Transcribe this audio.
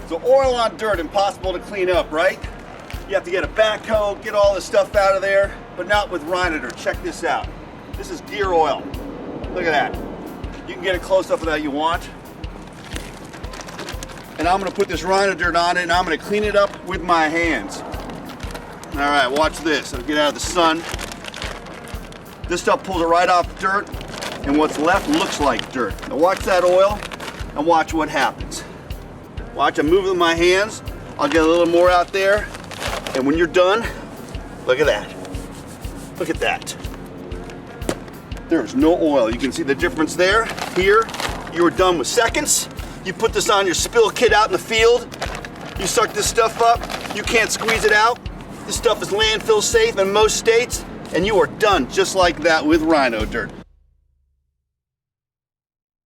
So oil on dirt, impossible to clean up, right? You have to get a backhoe, get all this stuff out of there, but not with Rhino Dirt. Check this out. This is gear oil. Look at that. You can get a close-up of that you want. And I'm gonna put this Rhino Dirt on it and I'm gonna clean it up with my hands. All right, watch this. I'll get out of the sun. This stuff pulls it right off dirt, and what's left looks like dirt. Now watch that oil and watch what happens. Watch, I'm moving with my hands. I'll get a little more out there. And when you're done, look at that. Look at that. There's no oil. You can see the difference there. Here, you were done with seconds. You put this on your spill kit out in the field. You suck this stuff up. You can't squeeze it out. This stuff is landfill safe in most states. And you are done just like that with Rhino Dirt.